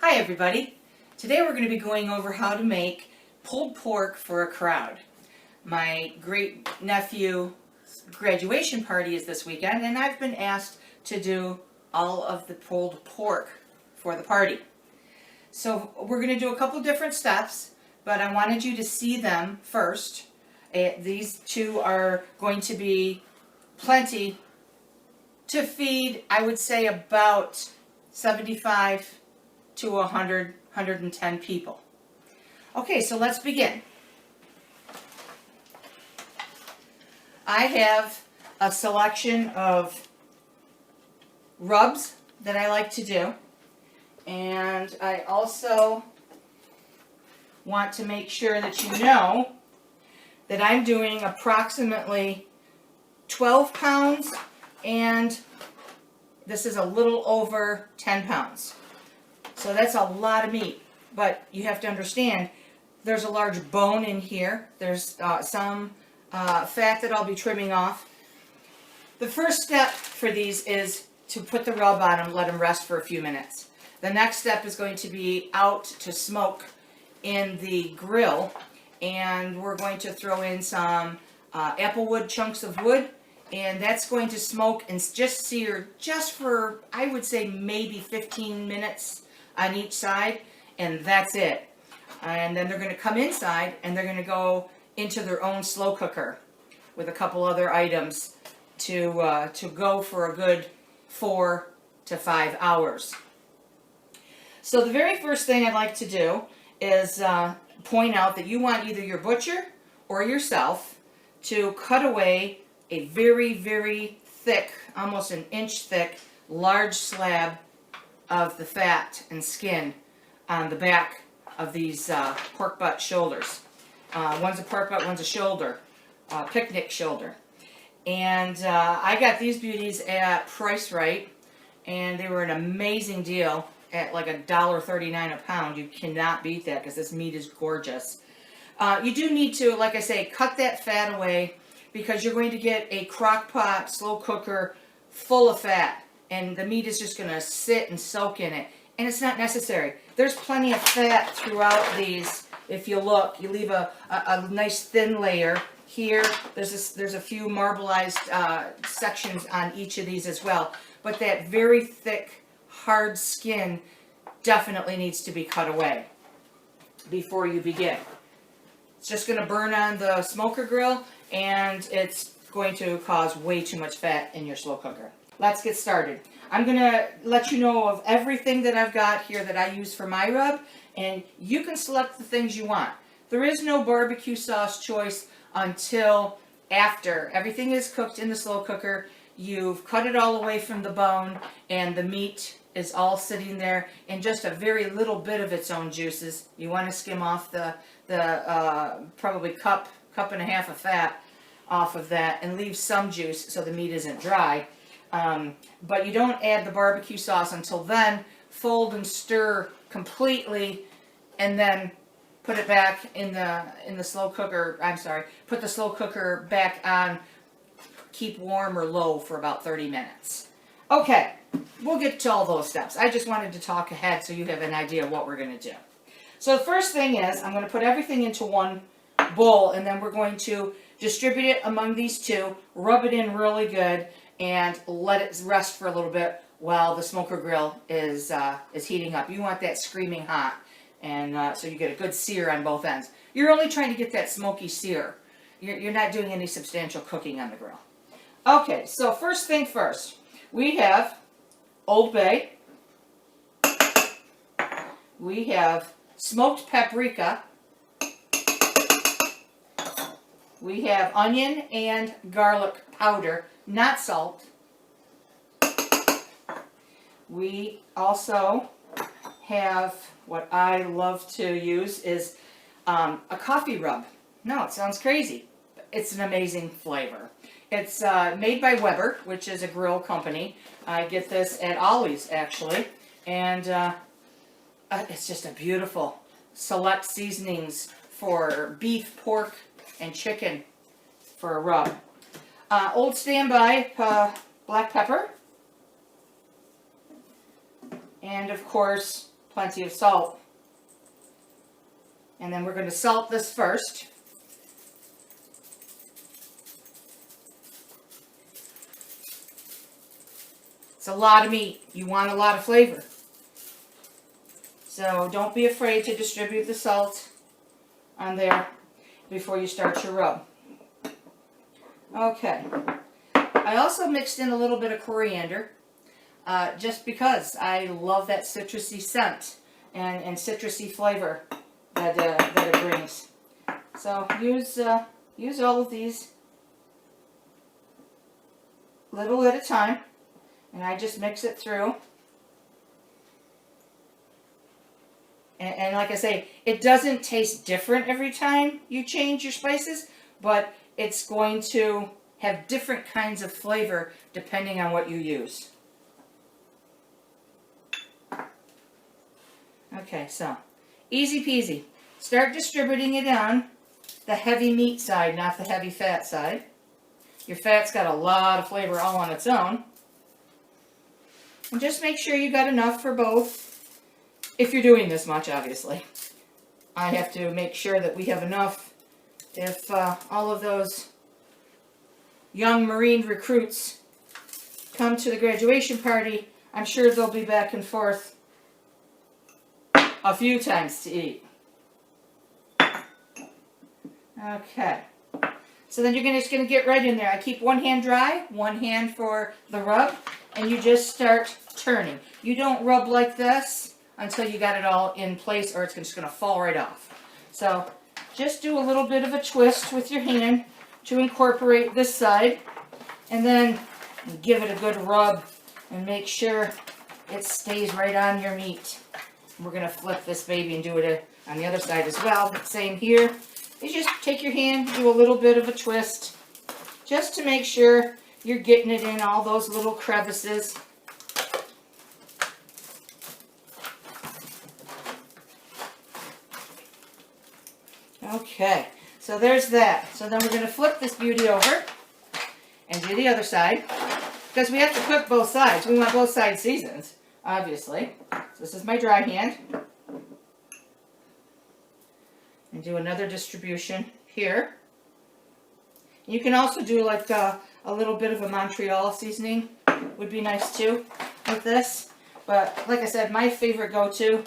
Hi everybody. Today we're going to be going over how to make pulled pork for a crowd. My great nephew graduation party is this weekend and I've been asked to do all of the pulled pork for the party. So we're going to do a couple different steps, but I wanted you to see them first. These two are going to be plenty to feed, I would say, about 75 to 100, 110 people. Okay, so let's begin. I have a selection of rubs that I like to do, and I also want to make sure that you know that I'm doing approximately 12 pounds, and this is a little over 10 pounds. So that's a lot of meat, but you have to understand there's a large bone in here. There's some fat that I'll be trimming off. The first step for these is to put the rub on them, let them rest for a few minutes. The next step is going to be out to smoke in the grill, and we're going to throw in some applewood chunks of wood, and that's going to smoke and just sear just for, I would say, maybe 15 minutes on each side, and that's it. And then they're going to come inside and they're going to go into their own slow cooker with a couple other items to go for a good 4 to 5 hours. So the very first thing I'd like to do is point out that you want either your butcher or yourself to cut away a very, very thick, almost an inch thick, large slab of the fat and skin on the back of these pork butt shoulders. One's a pork butt, one's a shoulder, picnic shoulder. And I got these beauties at Price Right, and they were an amazing deal at like $1.39 a pound. You cannot beat that because this meat is gorgeous. You do need to, like I say, cut that fat away because you're going to get a crock pot slow cooker full of fat, and the meat is just going to sit and soak in it. And it's not necessary. There's plenty of fat throughout these. If you look, you leave a nice thin layer here. There's a few marbleized sections on each of these as well. But that very thick, hard skin definitely needs to be cut away before you begin. It's just going to burn on the smoker grill, and it's going to cause way too much fat in your slow cooker. Let's get started. I'm going to let you know of everything that I've got here that I use for my rub, and you can select the things you want. There is no barbecue sauce choice until after everything is cooked in the slow cooker. You've cut it all away from the bone, and the meat is all sitting there in just a very little bit of its own juices. You want to skim off the probably cup and a half of fat off of that and leave some juice so the meat isn't dry. But you don't add the barbecue sauce until then. Fold and stir completely, and then put it back in the slow cooker. I'm sorry, put the slow cooker back on. Keep warm or low for about 30 minutes. Okay, we'll get to all those steps. I just wanted to talk ahead so you have an idea of what we're going to do. So the first thing is I'm going to put everything into one bowl, and then we're going to distribute it among these two, rub it in really good, and let it rest for a little bit while the smoker grill is heating up. You want that screaming hot, and so you get a good sear on both ends. You're only trying to get that smoky sear. You're not doing any substantial cooking on the grill. Okay, so first thing first, we have Old Bay. We have smoked paprika. We have onion and garlic powder, not salt. We also have, what I love to use is a coffee rub. No, it sounds crazy, but it's an amazing flavor. It's made by Weber, which is a grill company. I get this at Ollie's, actually, and it's just a beautiful select seasonings for beef, pork, and chicken for a rub. Old Standby black pepper, and of course plenty of salt. And then we're going to salt this first. It's a lot of meat. You want a lot of flavor. So don't be afraid to distribute the salt on there before you start your rub. Okay. I also mixed in a little bit of coriander just because I love that citrusy scent and citrusy flavor that it brings. So use all of these little at a time. And I just mix it through. And like I say, it doesn't taste different every time you change your spices, but it's going to have different kinds of flavor depending on what you use. Okay, so easy peasy. Start distributing it on the heavy meat side, not the heavy fat side. Your fat's got a lot of flavor all on its own. And just make sure you got enough for both, if you're doing this much, obviously. I have to make sure that we have enough if all of those young Marine recruits come to the graduation party. I'm sure they'll be back and forth a few times to eat. Okay. So then you're just going to get right in there. I keep one hand dry, one hand for the rub. And you just start turning. You don't rub like this until you got it all in place or it's just going to fall right off. So just do a little bit of a twist with your hand to incorporate this side. And then give it a good rub and make sure it stays right on your meat. We're going to flip this baby and do it on the other side as well. But same here. You just take your hand, do a little bit of a twist just to make sure you're getting it in all those little crevices. Okay, so there's that. So then we're going to flip this beauty over and do the other side. Because we have to cook both sides. We want both sides seasoned, obviously. So this is my dry hand. And do another distribution here. You can also do like a little bit of a Montreal seasoning. Would be nice too with this. But like I said, my favorite go-to,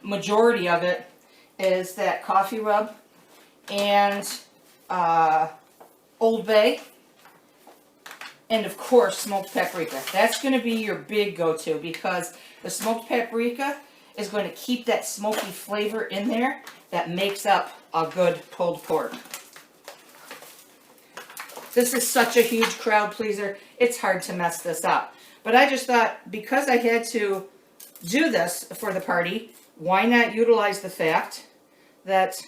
majority of it, is that coffee rub and Old Bay. And of course, smoked paprika. That's going to be your big go-to because the smoked paprika is going to keep that smoky flavor in there that makes up a good pulled pork. This is such a huge crowd pleaser. It's hard to mess this up. But I just thought, because I had to do this for the party, why not utilize the fact that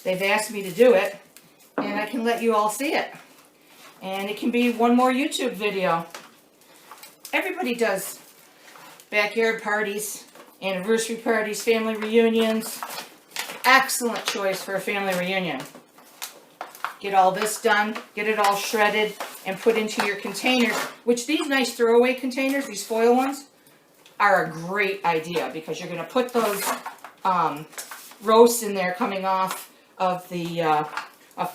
they've asked me to do it, and I can let you all see it. And it can be one more YouTube video. Everybody does backyard parties, anniversary parties, family reunions. Excellent choice for a family reunion. Get all this done, get it all shredded, and put into your containers, which these nice throwaway containers, these foil ones, are a great idea because you're going to put those roasts in there coming off of the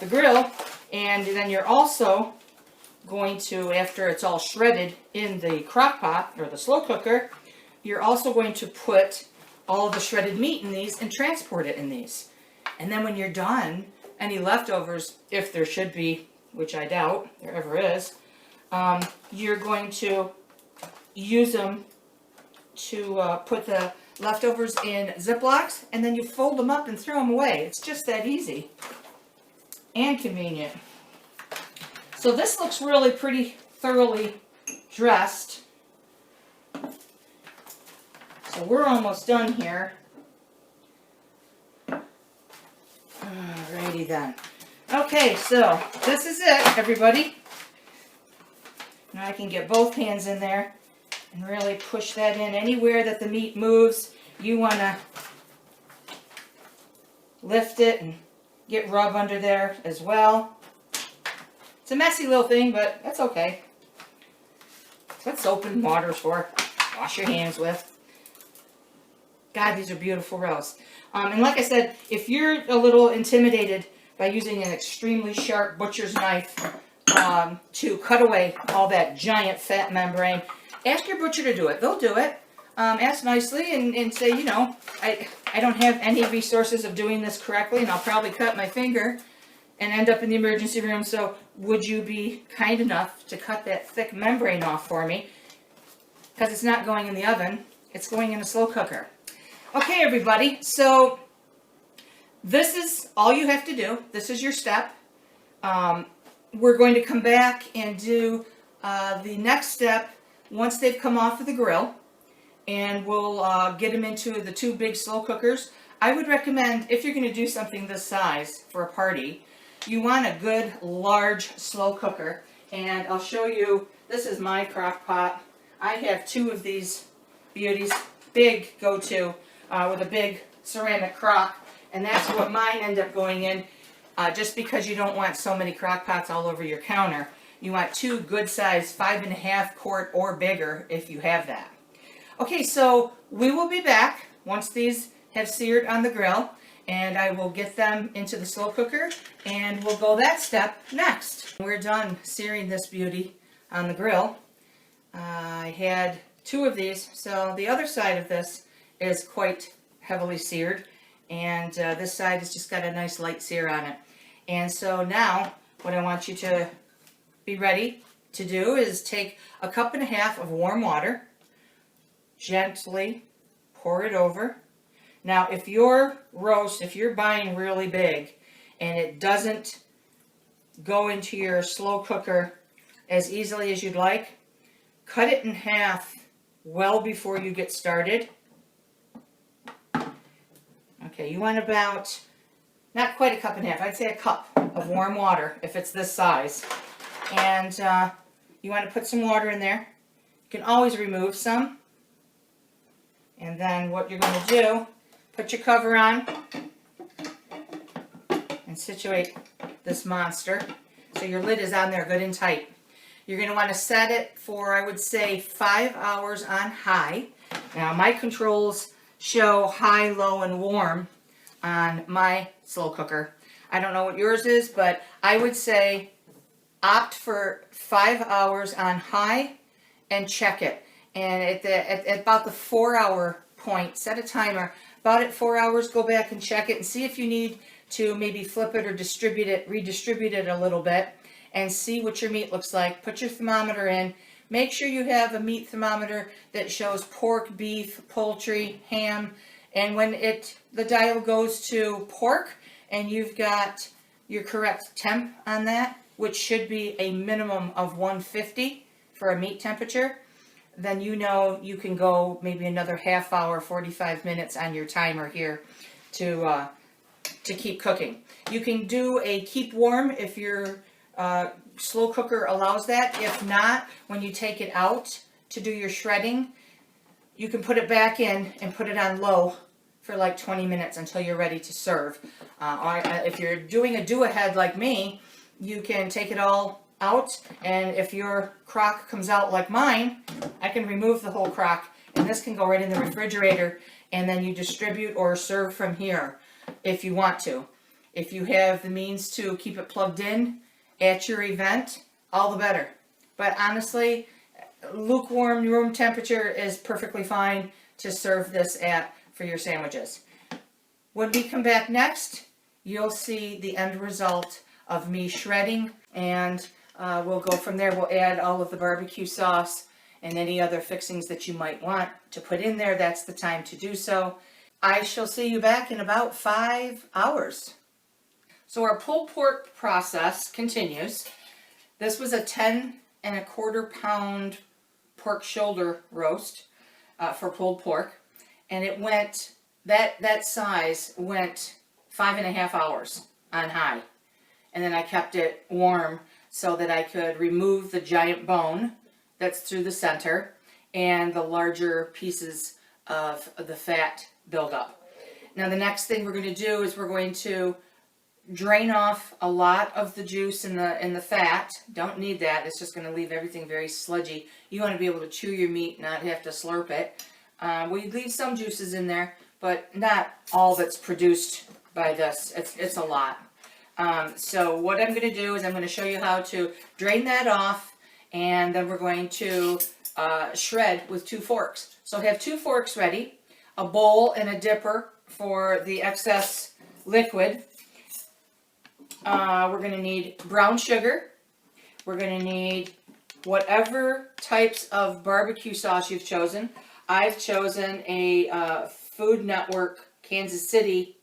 grill, and then you're also going to, after it's all shredded in the crock pot or the slow cooker, you're also going to put all of the shredded meat in these and transport it in these. And then when you're done, any leftovers, if there should be, which I doubt there ever is, you're going to use them to put the leftovers in Ziplocs, and then you fold them up and throw them away. It's just that easy and convenient. So this looks really pretty thoroughly dressed. So we're almost done here. Alrighty then. Okay, so this is it, everybody. Now I can get both hands in there and really push that in. Anywhere that the meat moves, you want to lift it and get rub under there as well. It's a messy little thing, but that's okay. That's what soap and water's for. Wash your hands with. God, these are beautiful rows. And like I said, if you're a little intimidated by using an extremely sharp butcher's knife to cut away all that giant fat membrane, ask your butcher to do it. They'll do it. Ask nicely and say, you know, I don't have any resources of doing this correctly, and I'll probably cut my finger and end up in the emergency room, so would you be kind enough to cut that thick membrane off for me? Because it's not going in the oven, it's going in a slow cooker. Okay, everybody, so this is all you have to do. This is your step. We're going to come back and do the next step once they've come off of the grill, and we'll get them into the 2 big slow cookers. I would recommend, if you're going to do something this size for a party, you want a good large slow cooker. And I'll show you, this is my crock pot. I have 2 of these beauties, big go-to, with a big ceramic crock, and that's what mine end up going in, just because you don't want so many crock pots all over your counter. You want 2 good size 5.5 quart or bigger if you have that. Okay, so we will be back once these have seared on the grill, and I will get them into the slow cooker, and we'll go that step next. We're done searing this beauty on the grill. I had 2 of these, so the other side of this is quite heavily seared, and this side has just got a nice light sear on it. And so now what I want you to be ready to do is take a 1.5 cups of warm water, gently pour it over. Now if your roast, if you're buying really big and it doesn't go into your slow cooker as easily as you'd like, cut it in half well before you get started. Okay, you want about, not quite a 1.5 cups, I'd say a cup of warm water if it's this size. And you want to put some water in there. You can always remove some. And then what you're going to do, put your cover on and situate this monster so your lid is on there good and tight. You're going to want to set it for, I would say, 5 hours on high. Now my controls show high, low, and warm on my slow cooker. I don't know what yours is, but I would say opt for 5 hours on high and check it. And at about the 4-hour point, set a timer. About at 4 hours, go back and check it and see if you need to maybe flip it or redistribute it a little bit, and see what your meat looks like. Put your thermometer in. Make sure you have a meat thermometer that shows pork, beef, poultry, ham, and when the dial goes to pork and you've got your correct temp on that, which should be a minimum of 150 for a meat temperature, then you know you can go maybe another half hour, 45 minutes on your timer here to keep cooking. You can do a keep warm if your slow cooker allows that. If not, when you take it out to do your shredding, you can put it back in and put it on low for like 20 minutes until you're ready to serve. Or if you're doing a do-ahead like me, you can take it all out, and if your crock comes out like mine, I can remove the whole crock, and this can go right in the refrigerator, and then you distribute or serve from here if you want to. If you have the means to keep it plugged in at your event, all the better. But honestly, lukewarm room temperature is perfectly fine to serve this at for your sandwiches. When we come back next, you'll see the end result of me shredding, and we'll go from there. We'll add all of the barbecue sauce and any other fixings that you might want to put in there. That's the time to do so. I shall see you back in about 5 hours. So our pulled pork process continues. This was a 10.25 pound pork shoulder roast for pulled pork, and it went, that size went 5.5 hours on high. And then I kept it warm so that I could remove the giant bone that's through the center and the larger pieces of the fat buildup. Now the next thing we're going to do is we're going to drain off a lot of the juice in the fat. Don't need that. It's just going to leave everything very sludgy. You want to be able to chew your meat, not have to slurp it. We leave some juices in there, but not all that's produced by this. It's a lot. So what I'm going to do is I'm going to show you how to drain that off, and then we're going to shred with 2 forks. So have 2 forks ready, a bowl and a dipper for the excess liquid. We're going to need brown sugar. We're going to need whatever types of barbecue sauce you've chosen. I've chosen a Food Network Kansas City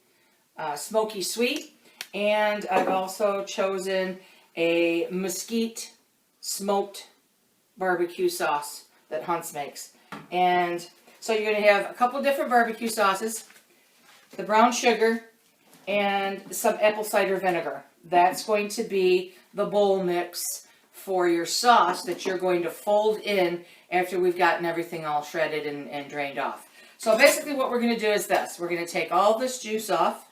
Smoky Sweet. And I've also chosen a mesquite smoked barbecue sauce that Hunt's makes. And so you're going to have a couple different barbecue sauces, the brown sugar, and some apple cider vinegar. That's going to be the bowl mix for your sauce that you're going to fold in after we've gotten everything all shredded and drained off. So basically what we're going to do is this. We're going to take all this juice off.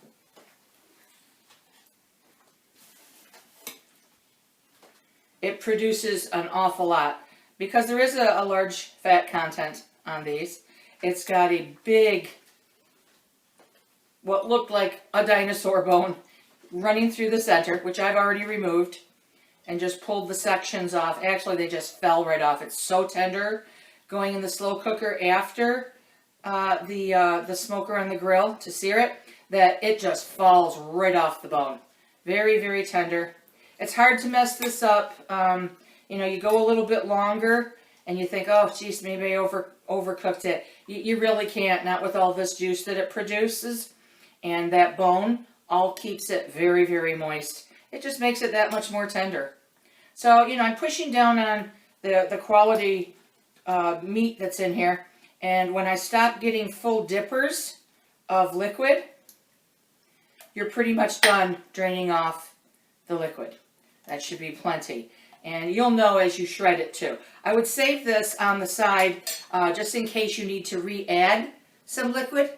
It produces an awful lot because there is a large fat content on these. It's got a big, what looked like a dinosaur bone running through the center, which I've already removed and just pulled the sections off. Actually, they just fell right off. It's so tender going in the slow cooker after the smoker on the grill to sear it that it just falls right off the bone. Very, very tender. It's hard to mess this up. You know, you go a little bit longer and you think, oh, geez, maybe I overcooked it. You really can't, not with all this juice that it produces. And that bone all keeps it very, very moist. It just makes it that much more tender. So, you know, I'm pushing down on the quality meat that's in here. And when I stop getting full dippers of liquid, you're pretty much done draining off the liquid. That should be plenty. And you'll know as you shred it too. I would save this on the side just in case you need to re-add some liquid.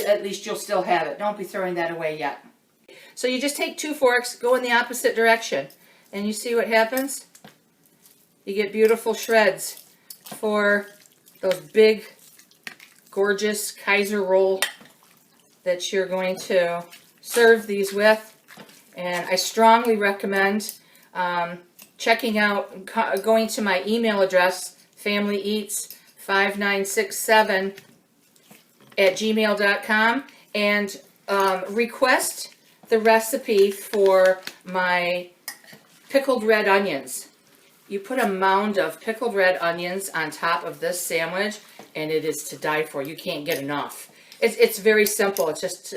At least you'll still have it. Don't be throwing that away yet. So you just take 2 forks, go in the opposite direction. And you see what happens? You get beautiful shreds for those big, gorgeous Kaiser roll that you're going to serve these with. And I strongly recommend checking out, going to my email address, familyeats5967@gmail.com, and request the recipe for my pickled red onions. You put a mound of pickled red onions on top of this sandwich, and it is to die for. You can't get enough. It's very simple. It's just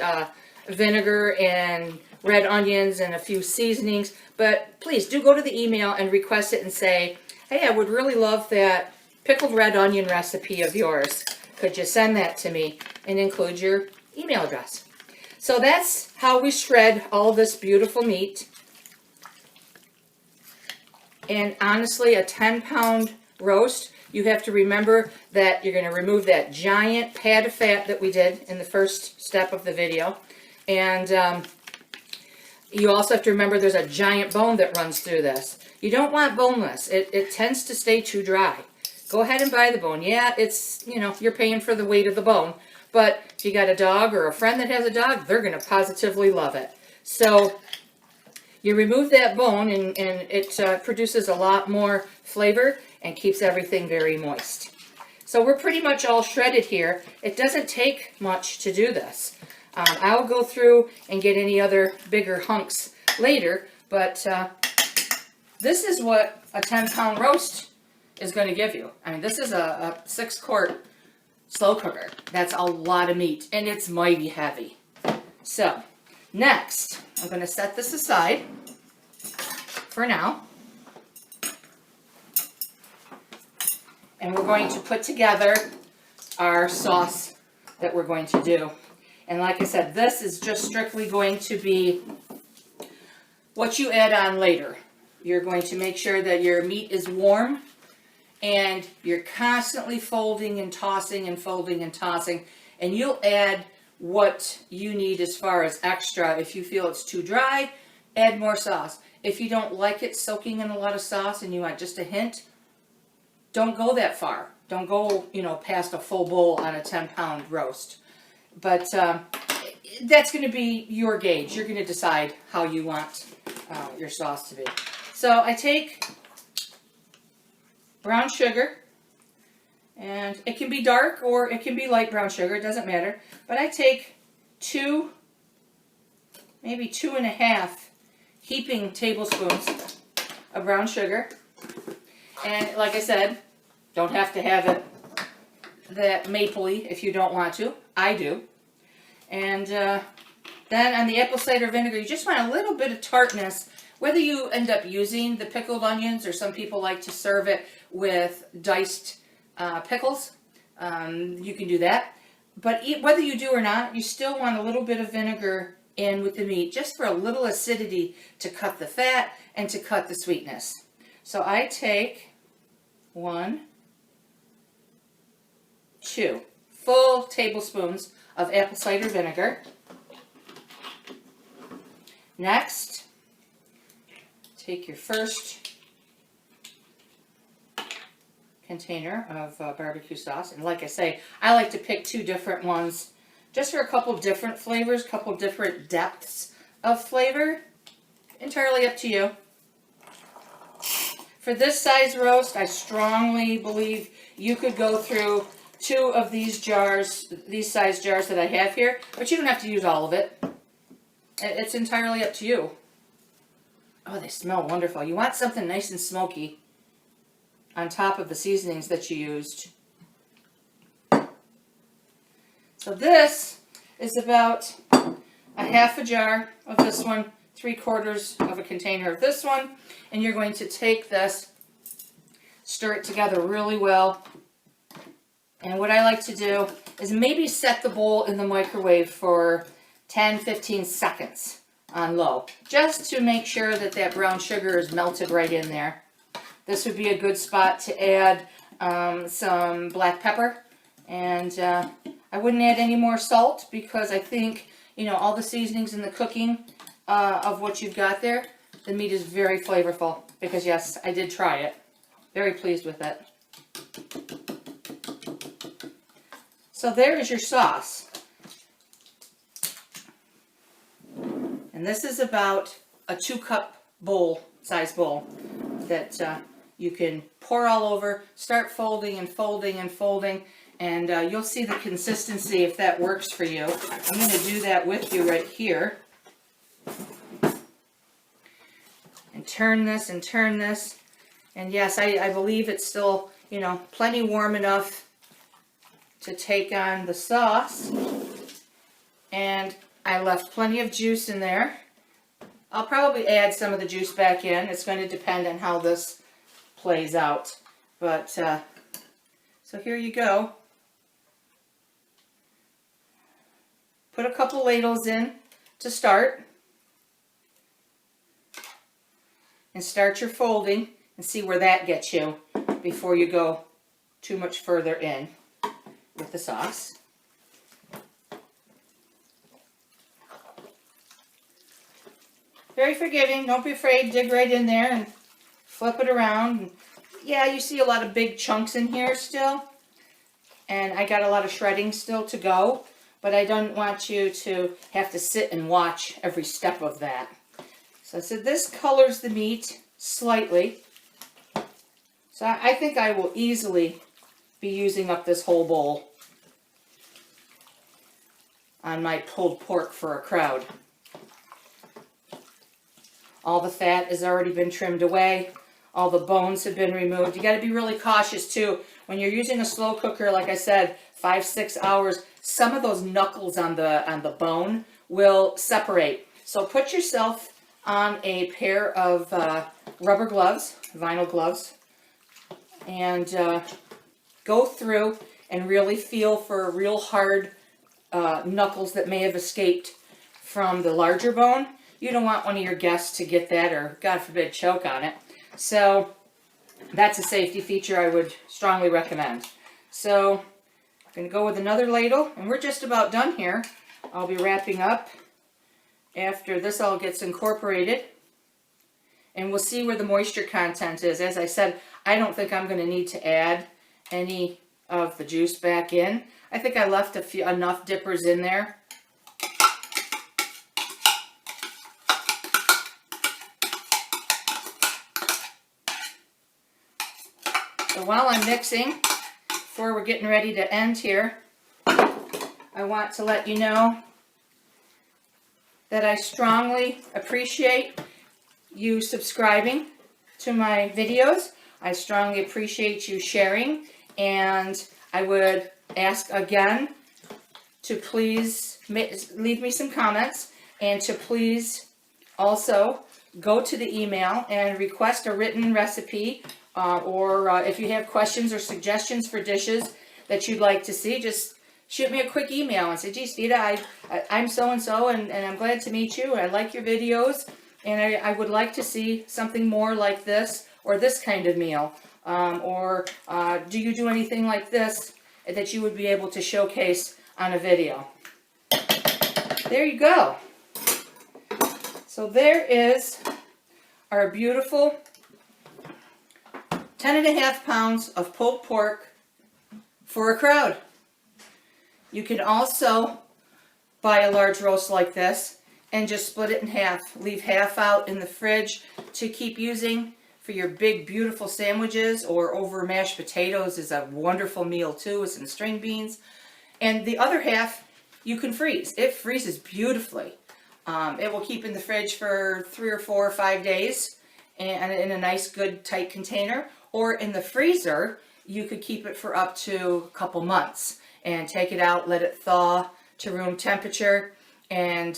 vinegar and red onions and a few seasonings. But please do go to the email and request it and say, hey, I would really love that pickled red onion recipe of yours. Could you send that to me and include your email address? So that's how we shred all this beautiful meat. And honestly, a 10-pound roast, you have to remember that you're going to remove that giant pad of fat that we did in the first step of the video. And you also have to remember there's a giant bone that runs through this. You don't want boneless. It tends to stay too dry. Go ahead and buy the bone. Yeah, it's, you know, you're paying for the weight of the bone. But if you got a dog or a friend that has a dog, they're going to positively love it. So you remove that bone and it produces a lot more flavor and keeps everything very moist. So we're pretty much all shredded here. It doesn't take much to do this. I'll go through and get any other bigger hunks later, but this is what a 10-pound roast is going to give you. I mean, this is a 6-quart slow cooker. That's a lot of meat, and it's mighty heavy. So, next, I'm going to set this aside for now. And we're going to put together our sauce that we're going to do. And like I said, this is just strictly going to be what you add on later. You're going to make sure that your meat is warm and you're constantly folding and tossing and folding and tossing. And you'll add what you need as far as extra. If you feel it's too dry, add more sauce. If you don't like it soaking in a lot of sauce and you want just a hint, don't go that far. Don't go, past a full bowl on a 10-pound roast. But that's going to be your gauge. You're going to decide how you want your sauce to be. So I take brown sugar, and it can be dark or it can be light brown sugar. It doesn't matter. But I take maybe 2.5 heaping tablespoons of brown sugar. And like I said, don't have to have it that mapley if you don't want to. I do. And then on the apple cider vinegar, you just want a little bit of tartness. Whether you end up using the pickled onions, or some people like to serve it with diced pickles, you can do that. But whether you do or not, you still want a little bit of vinegar in with the meat, just for a little acidity to cut the fat and to cut the sweetness. So I take 1, 2 full tablespoons of apple cider vinegar. Next, take your first container of barbecue sauce. And like I say, I like to pick 2 different ones just for a couple different flavors, couple different depths of flavor. Entirely up to you. For this size roast, I strongly believe you could go through 2 of these jars, these size jars that I have here, but you don't have to use all of it. It's entirely up to you. Oh, they smell wonderful. You want something nice and smoky on top of the seasonings that you used. So this is about a half a jar of this one, 3/4 of a container of this one, and you're going to take this, stir it together really well. And what I like to do is maybe set the bowl in the microwave for 10-15 seconds on low, just to make sure that that brown sugar is melted right in there. This would be a good spot to add some black pepper, and I wouldn't add any more salt, because I think, you know, all the seasonings and the cooking of what you've got there, the meat is very flavorful, because yes, I did try it. Very pleased with it. So there is your sauce. And this is about a 2-cup bowl, size bowl, that you can pour all over, start folding and folding and folding, and you'll see the consistency if that works for you. I'm going to do that with you right here. And turn this and turn this. And yes, I believe it's still, you know, plenty warm enough to take on the sauce. And I left plenty of juice in there. I'll probably add some of the juice back in. It's going to depend on how this plays out. But, so here you go. Put a couple ladles in to start. And start your folding and see where that gets you before you go too much further in with the sauce. Very forgiving. Don't be afraid. Dig right in there and flip it around. Yeah, you see a lot of big chunks in here still. And I got a lot of shredding still to go. But I don't want you to have to sit and watch every step of that. So this colors the meat slightly. So I think I will easily be using up this whole bowl on my pulled pork for a crowd. All the fat has already been trimmed away. All the bones have been removed. You got to be really cautious too. When you're using a slow cooker, like I said, 5-6 hours, some of those knuckles on the bone will separate. So put yourself on a pair of rubber gloves, vinyl gloves, and go through and really feel for real hard knuckles that may have escaped from the larger bone. You don't want one of your guests to get that, or God forbid, choke on it. So that's a safety feature I would strongly recommend. So I'm going to go with another ladle, and we're just about done here. I'll be wrapping up after this all gets incorporated, and we'll see where the moisture content is. As I said, I don't think I'm going to need to add any of the juice back in. I think I left enough dippers in there. So while I'm mixing, before we're getting ready to end here, I want to let you know that I strongly appreciate you subscribing to my videos. I strongly appreciate you sharing, and I would ask again to please leave me some comments, and to please also go to the email and request a written recipe, or if you have questions or suggestions for dishes that you'd like to see, just shoot me a quick email and say, geez, Vita, I'm so-and-so, and I'm glad to meet you. I like your videos, and I would like to see something more like this, or this kind of meal. Or do you do anything like this that you would be able to showcase on a video? There you go. So there is our beautiful 10.5 pounds of pulled pork for a crowd. You can also buy a large roast like this and just split it in half. Leave half out in the fridge to keep using for your big, beautiful sandwiches, or over mashed potatoes is a wonderful meal too, with some string beans. And the other half you can freeze. It freezes beautifully. It will keep in the fridge for 3 or 4 or 5 days, and in a nice, good, tight container. Or in the freezer, you could keep it for up to a couple months and take it out, let it thaw to room temperature, and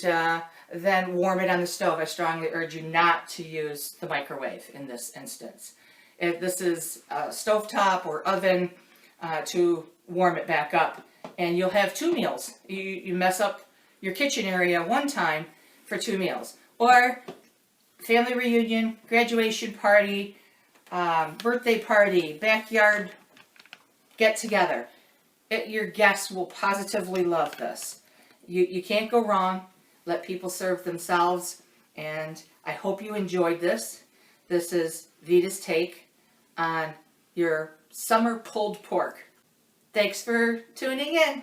then warm it on the stove. I strongly urge you not to use the microwave in this instance. If this is a stovetop or oven, to warm it back up. And you'll have 2 meals. You mess up your kitchen area one time for 2 meals. Or family reunion, graduation party, birthday party, backyard get-together. Your guests will positively love this. You can't go wrong. Let people serve themselves. And I hope you enjoyed this. This is Vita's take on your summer pulled pork. Thanks for tuning in.